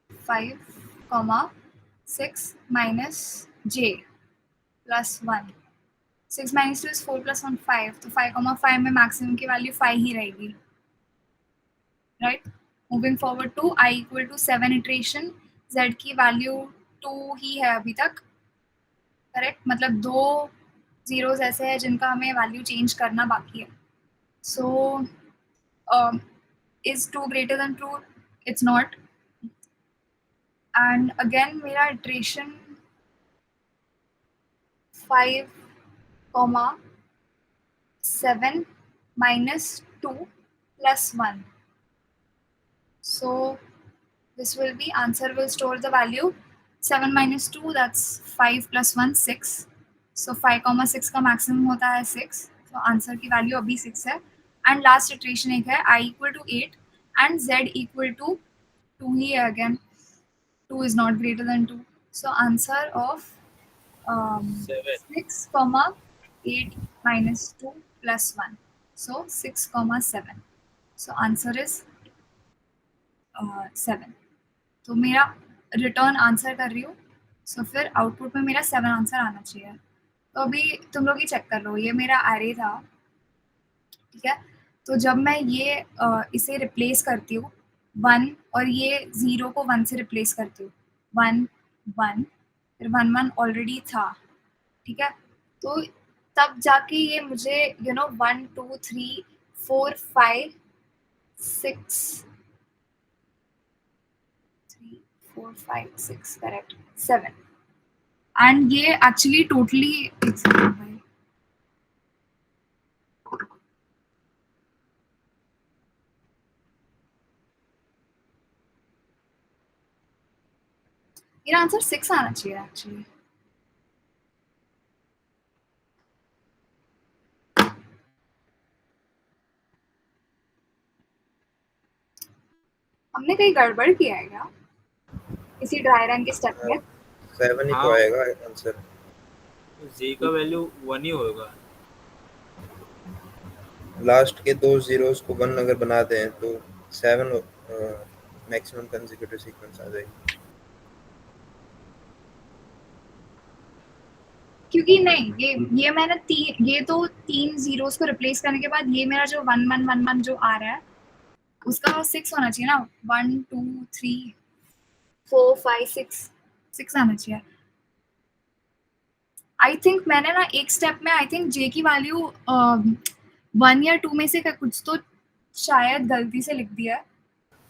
[SPEAKER 1] 5, 6 minus j plus 1. 6 minus 2 is 4 plus 1 5, तो 5, में मैक्सिमम की वैल्यू 5 ही रहेगी, right. Moving forward to i equal to 7 iteration, z की वैल्यू 2 ही है अभी तक, करेक्ट. मतलब 2 zeros ऐसे हैं जिनका हमें वैल्यू चेंज करना बाकी है. सो is 2 greater than 2? It's not. And again मेरा iteration 5, 7 minus 2 plus 1. So this will be, answer will store the value 7 minus 2, that's 5 plus 1, 6. So 5, 6 का maximum होता है 6. So answer की value अभी 6 है. And last iteration एक है I equal to 8 and Z equal to 2 ही है again. 2 is not greater than 2. So answer of 6, 8 minus 2 plus 1. So 6, 7. So answer is 7. तो मेरा रिटर्न आंसर कर रही हूँ, सो फिर आउटपुट में मेरा 7 आंसर आना चाहिए. तो अभी तुम लोग ही चेक कर लो, ये मेरा एरे था, ठीक है. तो जब मैं ये इसे रिप्लेस करती हूँ 1 और ये 0 को 1 से रिप्लेस करती हूँ, 1 1 फिर 1 1 ऑलरेडी था, ठीक है. तो तब जाके ये मुझे 1 2 3 4 5 6 3 4 5 6 करेक्ट 7. एंड ये एक्चुअली टोटली मेरा आंसर 6 आना चाहिए एक्चुअली. हमने कहीं गड़बड़ किया है क्या इसी ड्राई रन के स्टेप में?
[SPEAKER 3] 7 ही तो आएगा आंसर.
[SPEAKER 2] z का वैल्यू 1 ही होगा.
[SPEAKER 3] लास्ट के 2 zeros को 1 अगर बना दें तो 7 मैक्सिमम कंसेक्यूटिव सीक्वेंस आ जाएगी.
[SPEAKER 1] क्योंकि नहीं, ये मैंने ये तो 3 zeros को रिप्लेस करने के बाद ये मेरा जो 1 1 1 1 जो आ रहा है उसका 6 होना चाहिए ना. 1 2 3 4 5 6 आना चाहिए. आई थिंक मैंने ना एक स्टेप में आई थिंक जे की वैल्यू 1 या 2 में से कुछ तो शायद गलती से लिख दिया है,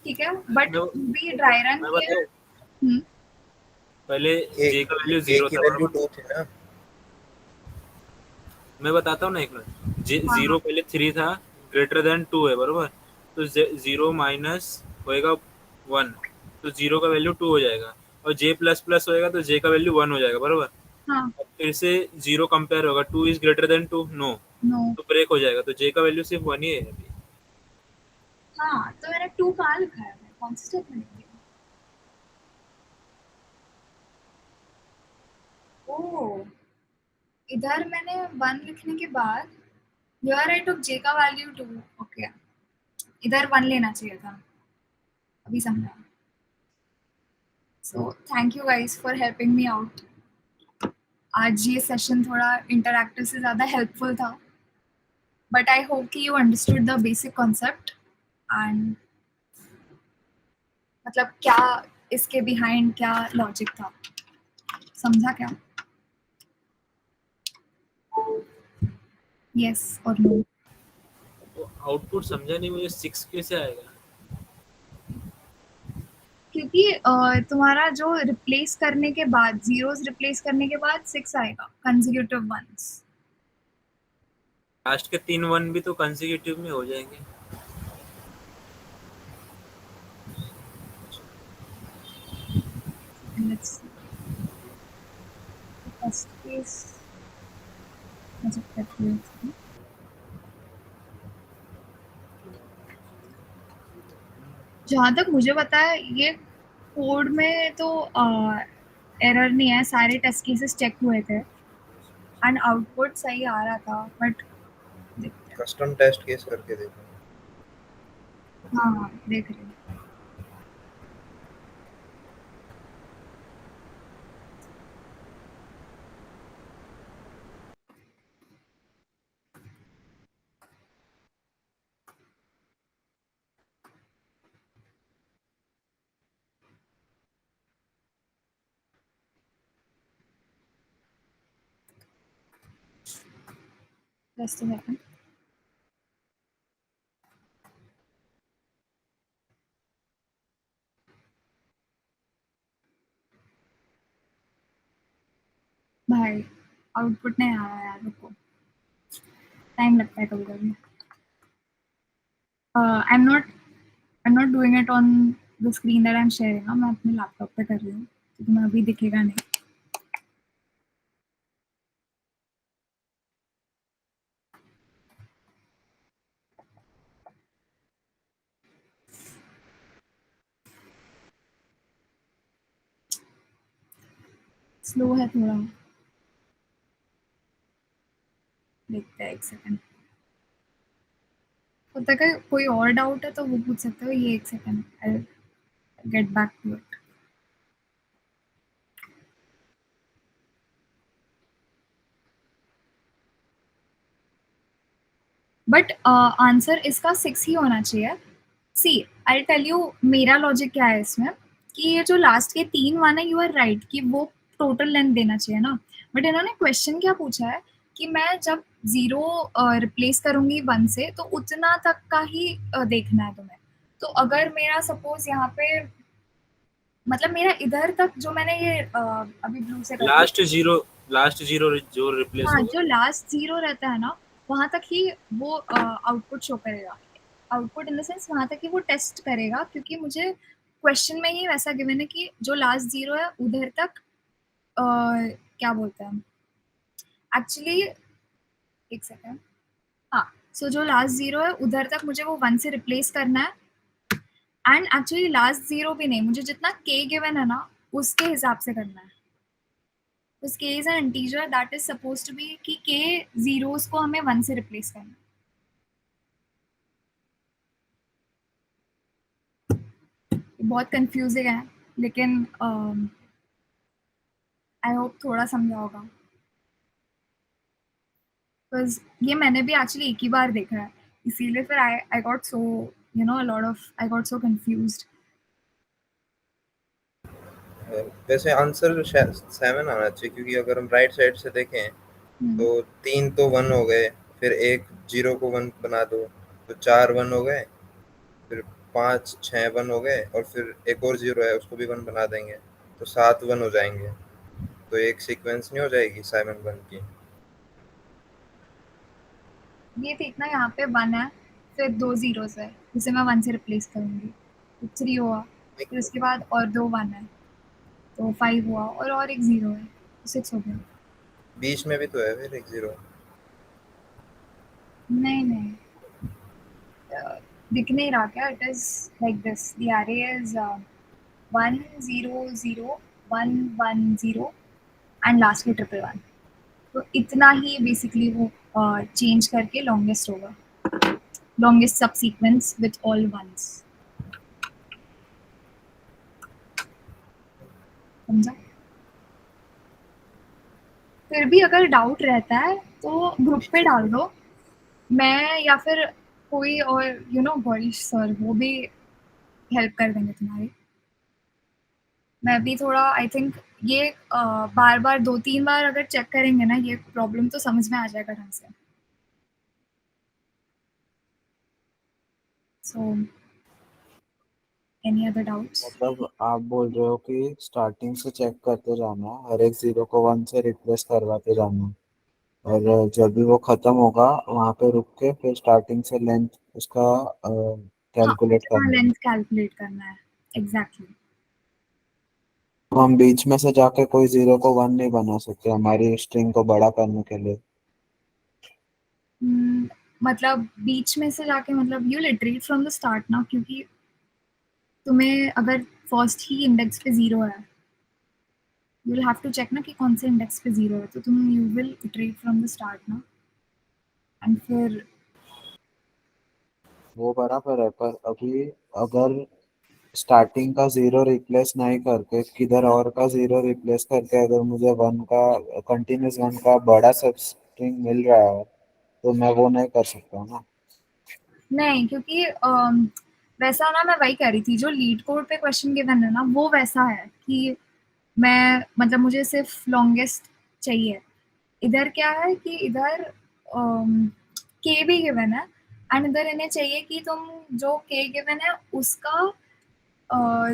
[SPEAKER 1] ठीक है. बट भी ड्राई रन
[SPEAKER 2] पहले जे का वैल्यू 0
[SPEAKER 3] की
[SPEAKER 2] था,
[SPEAKER 3] वैल्यू 2 थी ना.
[SPEAKER 2] मैं बताता हूँ ना एक मिनट. 0 पहले 3 था, ग्रेटर देन 2 है, बरोबर. तो 0 माइनस होएगा 1, तो 0 का वैल्यू 2 हो जाएगा, और j प्लस प्लस होएगा तो j का वैल्यू 1 हो जाएगा, बरोबर.
[SPEAKER 1] हाँ.
[SPEAKER 2] फिर से 0 कंपेयर होगा, 2 इज ग्रेटर देन 2, नो, तो ब्रेक हो जाएगा, तो j का वैल्यू सिर्फ 1 ही है अभी.
[SPEAKER 1] हाँ, तो मैंने 2 कहाँ लिखा है, कौन सी स्टेप में लिखा है? ओह, इधर मैंने 1 लिखने के बाद हियर आई टुक j का वैल्यू 2. ओके, इधर 1 लेना चाहिए था, अभी समझा. So thank you guys for helping me out. आज ये सेशन थोड़ा इंटरैक्टिव से ज़्यादा हेल्पफुल था, बट आई होप कि you understood the basic concept and मतलब क्या इसके बिहाइंड क्या लॉजिक था, समझा क्या? यस और नो?
[SPEAKER 2] तो आउटपुट समझा नहीं मुझे, 6 कैसे आएगा?
[SPEAKER 1] क्योंकि तुम्हारा जो रिप्लेस करने के बाद जीरोस रिप्लेस करने के बाद 6 आएगा कंसेक्यूटिव वंस.
[SPEAKER 2] लास्ट के 3 1 भी तो कंसेक्यूटिव में हो जाएंगे.
[SPEAKER 1] Let's see. First case. जहाँ तक मुझे पता है ये कोड में तो एरर नहीं है, सारे टेस्ट केसेस चेक हुए थे एंड आउटपुट सही आ रहा था, बट
[SPEAKER 3] कस्टम टेस्ट केस करके देखो.
[SPEAKER 1] हाँ देख रही हूँ। Just a second. भाई आउटपुट नहीं आ रहा यार, रुको, टाइम लगता है कभी कभी। I am not doing it on the screen that I am sharing. मैं अपने लैपटॉप पे कर रही हूँ क्योंकि मैं अभी दिखेगा नहीं। स्लो है थोड़ा, देखते हैं एक सेकंड। तो तक कोई और डाउट है तो वो पूछ सकते हो। ये एक second, I get back to it. But answer इसका 6 ही होना चाहिए। सी आई टेल यू मेरा लॉजिक क्या है इसमें, कि ये जो लास्ट के 3 वन है, यू आर राइट कि वो टोटल लेंथ देना चाहिए ना। बट इन्होंने क्वेश्चन क्या पूछा है कि मैं जब 0 रिप्लेस करूंगी 1 से तो उतना तक का ही देखना है तुम्हें। तो अगर मेरा सपोज यहाँ पे, मतलब मेरा इधर तक जो मैंने ये अभी ब्लू से कर दिया,
[SPEAKER 2] लास्ट जीरो जो रिप्लेस
[SPEAKER 1] हाँ
[SPEAKER 2] होगा।
[SPEAKER 1] जो लास्ट 0 रहता है ना, वहां तक ही वो आउटपुट शो करेगा। आउटपुट इन द सेंस वहां तक ही वो टेस्ट करेगा, क्योंकि मुझे क्वेश्चन में ही वैसा गिवन है कि जो लास्ट 0 है उधर तक क्या बोलते हैं एक्चुअली, एक सेकेंड। हाँ, सो जो लास्ट 0 है उधर तक मुझे वो 1 से रिप्लेस करना है। एंड एक्चुअली लास्ट 0 भी नहीं, मुझे जितना k गिवन है ना उसके हिसाब से करना है। Because k is an integer that is supposed to be कि k zeros को हमें 1 से रिप्लेस करना है। बहुत कंफ्यूजिंग है, लेकिन आई होप थोड़ा समझा होगा। बिकॉज ये मैंने भी एक्चुअली एक ही बार देखा है, इसीलिए फिर I got so you know lot of I got so confused.
[SPEAKER 3] वैसे आंसर 7 आना चाहिए, क्योंकि अगर हम राइट साइड से देखें तो 3 तो 1 हो गए, फिर एक 0 को 1 बना दो तो 4 1 हो गए, फिर 5 6 1 हो गए, और फिर एक और 0 है उसको भी 1 बना देंगे तो 7 1 हो जाएंगे। तो एक सीक्वेंस नहीं हो जाएगी 7 1 की?
[SPEAKER 1] ये देखना, यहाँ पे 1 है, फिर 2 zeros है जिसे मैं 1 से रिप्लेस करूंगी, तो 3 हुआ। फिर उसके बाद और 2 1 है तो 5 हुआ, और एक 0 है तो 6 हो गया।
[SPEAKER 3] बीच में भी तो है फिर एक 0।
[SPEAKER 1] नहीं नहीं, दिख नहीं रहा क्या? It is like this, the array is 1 0 0 1 1 0 and lastly triple 1। तो इतना ही बेसिकली वो चेंज करके लॉन्गेस्ट होगा, लॉन्गेस्ट सब सीक्वेंस विथ ऑल वंस। समझा? फिर भी अगर डाउट रहता है तो ग्रुप पे डाल दो, मैं या फिर कोई और गौरीश सर वो भी हेल्प कर देंगे तुम्हारी। मैं भी थोड़ा आई थिंक ये बार बार 2 3 बार अगर चेक करेंगे ना ये प्रॉब्लम, तो समझ में आ जाएगा ढंग से। So any other doubts?
[SPEAKER 5] मतलब आप बोल रहे हो कि स्टार्टिंग से चेक करते जाना है, हर एक जीरो को 1 से रिप्लेस करवाते जाना है, और जब भी वो खत्म होगा वहां पे रुक के फिर स्टार्टिंग से लेंथ उसका
[SPEAKER 1] हाँ,
[SPEAKER 5] कैलकुलेट
[SPEAKER 1] इतना
[SPEAKER 5] करना है।
[SPEAKER 1] लेंथ कैलकुलेट करना है, एग्जैक्टली exactly.
[SPEAKER 5] तो हम बीच में से जाके कोई जीरो को 1 नहीं बना सकते हमारी स्ट्रिंग को बड़ा करने के लिए?
[SPEAKER 1] मतलब बीच में से जाके, मतलब you literate from the start ना, क्योंकि तुम्हें अगर फर्स्ट ही इंडेक्स पे 0 है, you will have to check ना कि कौन से इंडेक्स पे 0 है, तो तुम you will iterate from the start ना, एंड फिर
[SPEAKER 5] वो बराबर है, पर अभी अगर स्टार्टिंग का जीरो रिप्लेस नहीं करके किधर और का जीरो रिप्लेस करके अगर मुझे वन का कंटिन्यूस वन का बड़ा सब स्ट्रिंग मिल रहा है तो मैं वो नहीं कर सकता ना।
[SPEAKER 1] नहीं, क्योंकि वैसा ना, मैं वही कह रही थी, जो लीड कोड पे क्वेश्चन गिवन है ना, वो वैसा है कि मैं मतलब मुझे सिर्फ लॉन्गेस्ट चाहिए। इधर क्या है कि इधर के भी गिवन है, एंड इधर इन्हें चाहिए कि तुम जो के गिवन है उसका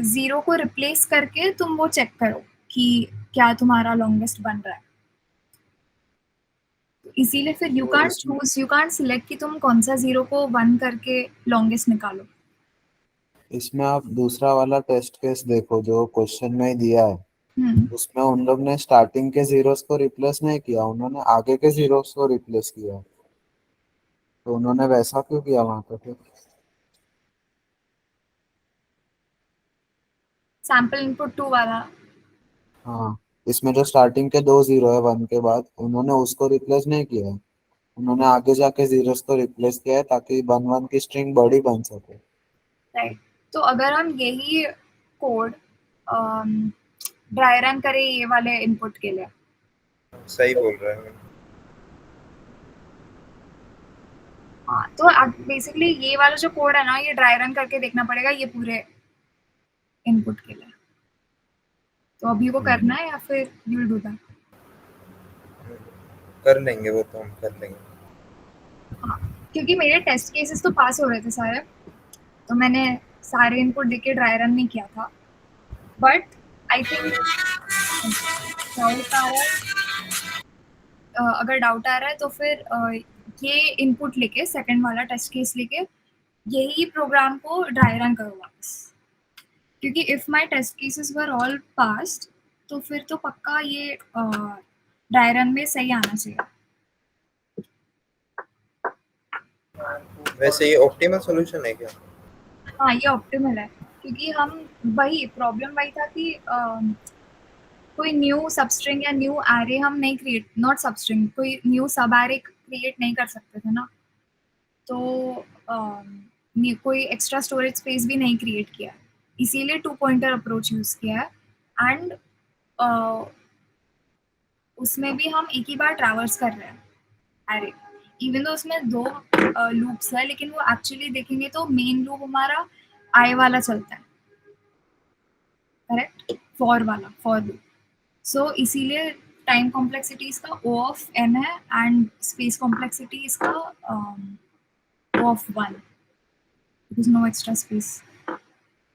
[SPEAKER 1] जीरो को रिप्लेस करके तुम वो चेक करो कि क्या तुम्हारा लॉन्गेस्ट बन रहा है। तो इसीलिए फिर यू
[SPEAKER 5] तो
[SPEAKER 1] कांट
[SPEAKER 5] इसमें
[SPEAKER 1] चूज, यू कांट सिलेक्ट कि तुम कौन सा जीरो को वन करके लॉन्गेस्ट निकालो।
[SPEAKER 5] इसमें आप दूसरा वाला टेस्ट केस देखो जो क्वेश्चन में ही दिया है,
[SPEAKER 1] हम्म
[SPEAKER 5] उसमें उन लोग ने स्टार्टिंग के जीरोस को रिप्लेस नहीं किया, उन्होंने आगे के जीरोस को रिप्लेस किया। तो उन्होंने वैसा क्यों किया वहां पे फिर?
[SPEAKER 1] सैम्पल इनपुट टू वाला।
[SPEAKER 5] हाँ, इसमें जो स्टार्टिंग के दो जीरो है वन के बाद, उन्होंने उसको रिप्लेस नहीं किया है, उन्होंने आगे जाके जीरोस को रिप्लेस किया है ताकि वन वन की स्ट्रिंग बड़ी बन सके।
[SPEAKER 1] राइट, तो अगर हम यही कोड ड्राई रन करें ये वाले इनपुट के लिए,
[SPEAKER 3] सही बोल रहा है।
[SPEAKER 1] हाँ, तो बेसिकली ये वाला जो कोड है ना, ये ड्राई रन करके देखना पड़ेगा ये पूरे इनपुट के लिए। तो अभी वो करना है या फिर यू विल डू दैट?
[SPEAKER 3] कर लेंगे वो, तो हम कर लेंगे।
[SPEAKER 1] हाँ, क्योंकि मेरे टेस्ट केसेस तो पास हो रहे थे सारे, तो मैंने सारे इनपुट देख के ड्राई रन नहीं किया था। बट आई थिंक डाउट आ रहा है, अगर डाउट आ रहा है तो फिर ये इनपुट लेके, सेकंड वाला टेस्ट केस लेके, यही प्रोग्राम को ड्राई रन करो वापस। क्योंकि if my test cases were all passed, तो फिर तो पक्का ये ड्राई रन में सही आना चाहिए।
[SPEAKER 3] वैसे ये ऑप्टिमल सॉल्यूशन है क्या?
[SPEAKER 1] हाँ, ये ऑप्टिमल है, क्योंकि हम वही प्रॉब्लम वही था कि कोई न्यू सबस्ट्रिंग या न्यू एरे हम नहीं क्रिएट, नॉट सबस्ट्रिंग, कोई न्यू सब एरे क्रिएट नहीं कर सकते थे ना। तो कोई एक्स्ट्रा स्टोरेज स्पेस भी नहीं क्रिएट किया, इसीलिए टू पॉइंटर अप्रोच यूज किया है। एंड उसमें भी हम एक ही बार ट्रैवर्स कर रहे हैं एरे, इवन दो उसमें दो लूप्स है, लेकिन वो एक्चुअली देखेंगे तो मेन लूप हमारा आई वाला चलता है, करेक्ट, फॉर वाला, फॉर लूप। सो इसीलिए टाइम कॉम्प्लेक्सिटी इसका ओ ऑफ एन है, एंड स्पेस कॉम्प्लेक्सिटी इसका O of one, because no extra space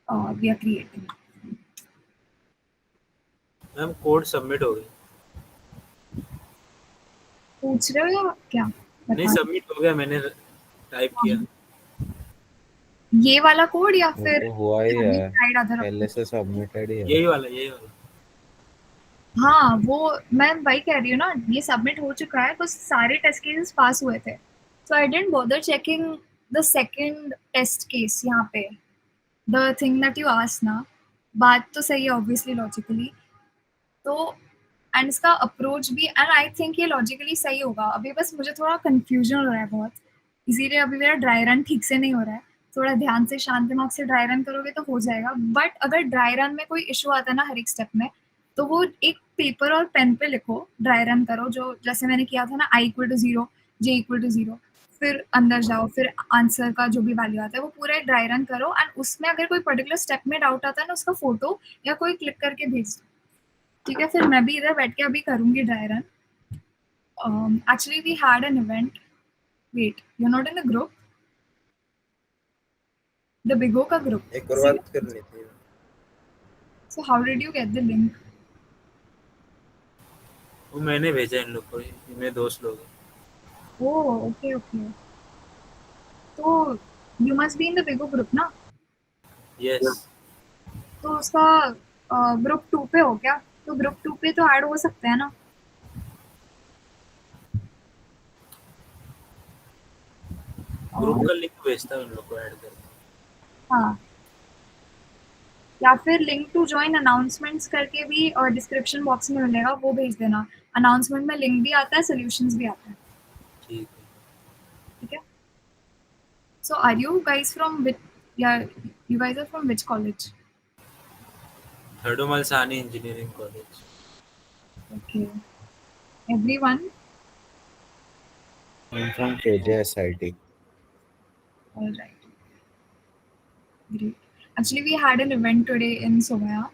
[SPEAKER 1] we are creating.
[SPEAKER 2] Ma'am code submit हो गई।
[SPEAKER 1] पूछ रहे हो या क्या?
[SPEAKER 2] नहीं,
[SPEAKER 1] बता।
[SPEAKER 2] सबमिट हो गया, मैंने टाइप किया।
[SPEAKER 1] ये वाला कोड या
[SPEAKER 5] वो
[SPEAKER 1] फिर
[SPEAKER 5] तो हुआ ही है,
[SPEAKER 1] साइड अदर?
[SPEAKER 5] पहले से सबमिटेड ही है।
[SPEAKER 2] यही वाला, यही वाला।
[SPEAKER 1] हाँ, वो मैं वही कह रही हूँ ना, ये सबमिट हो चुका है, कुछ सारे टेस्ट केसेस पास हुए थे, so I didn't bother checking the second test case यहाँ पे। The thing that you asked ना, बात तो सही है ऑब्वियसली लॉजिकली, तो एंड इसका अप्रोच भी, एंड आई थिंक ये लॉजिकली सही होगा। अभी बस मुझे थोड़ा कंफ्यूजन हो रहा है बहुत, इसीलिए अभी मेरा ड्राई रन ठीक से नहीं हो रहा है। थोड़ा ध्यान से शांत दिमाग से ड्राई रन करोगे तो हो जाएगा, बट अगर ड्राई रन में कोई इशू आता है ना हर एक स्टेप में, तो वो एक पेपर और पेन पे लिखो, ड्राई रन करो, जो जैसे मैंने किया था ना, i equal to zero, j equal to zero, फिर अंदर जाओ, फिर आंसर का जो भी वैल्यू आता है वो पूरा ड्राई रन करो, एंड उसमें अगर कोई पर्टिकुलर स्टेप में डाउट आता है ना, उसका फोटो या कोई क्लिक करके भेज दो, ठीक है? फिर मैं भी इधर बैठ के अभी करूंगी dry run. Actually we had an event, wait, you are not in the group, the बिगो का ग्रुप।
[SPEAKER 3] एक और बात करनी थी।
[SPEAKER 1] So how did you get the link?
[SPEAKER 2] वो मैंने भेजा इन लोग को, ये मेरे दोस्त लोग हैं।
[SPEAKER 1] ओह, ओके ओके, तो you must be in the बिगो ग्रुप ना?
[SPEAKER 2] यस।
[SPEAKER 1] तो उसका ग्रुप 2 पे हो क्या? तो ग्रुप 2 पे तो ऐड हो सकते हैं ना?
[SPEAKER 2] ग्रुप का लिंक भेजता हूँ उन लोग को ऐड करके।
[SPEAKER 1] हाँ, या फिर लिंक टू ज्वाइन अनाउंसमेंट्स करके भी और डिस्क्रिप्शन बॉक्स में मिलेगा, वो भेज देना। अनाउंसमेंट में लिंक भी आता है, सॉल्यूशंस भी आता है,
[SPEAKER 2] ठीक है।
[SPEAKER 1] ठीक है? So are you guys from which? Yeah, you guys are from which college?
[SPEAKER 2] Thadumal Sani Engineering College.
[SPEAKER 1] Okay. Everyone?
[SPEAKER 5] I'm from KJSIT.
[SPEAKER 1] All right. Great. Actually, we had an event today in Somaya.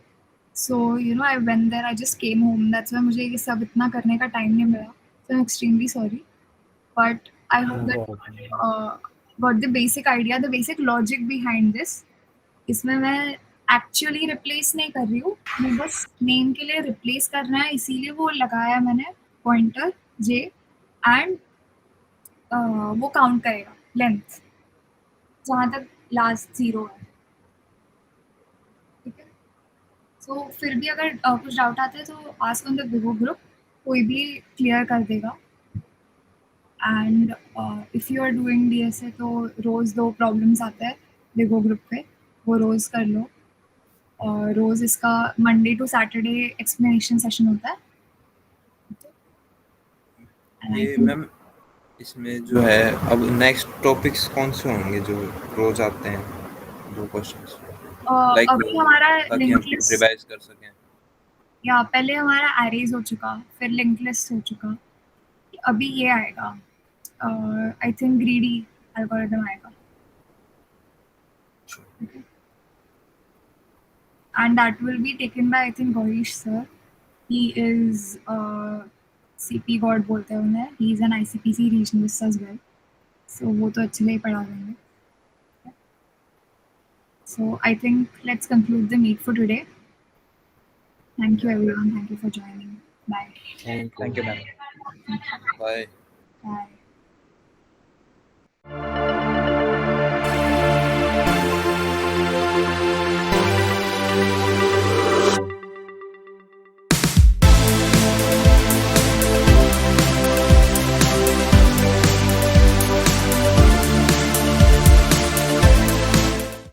[SPEAKER 1] So, I went there, I just came home. That's why मुझे ये सब इतना करने का time नहीं मिला. So, I'm extremely sorry. But I hope that got the basic idea, the basic logic behind this. इसमें मैं एक्चुअली रिप्लेस नहीं कर रही हूँ, मैं बस नेम के लिए रिप्लेस करना है, इसीलिए वो लगाया मैंने पॉइंटर जे एंड वो काउंट करेगा लेंथ जहाँ तक लास्ट 0 है. ठीक है. सो फिर भी अगर कुछ डाउट आता है तो आस्क ऑन द विवो ग्रुप, कोई भी क्लियर कर देगा. And if you are doing DSA तो रोज़ 2 प्रॉब्लम्स आते हैं विवो ग्रुप पे, वो रोज़ कर लो. और रोज़ इसका Monday to Saturday explanation session होता है.
[SPEAKER 3] ये मैम इसमें जो है अब नेक्स्ट टॉपिक्स कौन से होंगे जो रोज आते हैं, 2 क्वेश्चंस लाइक
[SPEAKER 1] अभी हमारा
[SPEAKER 3] ताकि
[SPEAKER 1] लिंक
[SPEAKER 3] हम
[SPEAKER 1] लिस्ट,
[SPEAKER 3] रिवाइज कर सकें.
[SPEAKER 1] या पहले हमारा एरेज हो चुका, फिर लिंक लिस्ट हो चुका, अभी ये आएगा. आई थिंक ग्रीडी एल्गोरिथम आएगा. And that will be taken by I think Gaurish sir. He is CP God बोलते हैं उन्हें. He is an ICPC regionalist as well. So वो तो अच्छे ही पढ़ा देंगे. So I think let's conclude the meet for today. Thank you everyone. Thank you for joining. Bye.
[SPEAKER 5] Thank you, ma'am.
[SPEAKER 3] Bye.
[SPEAKER 1] Bye.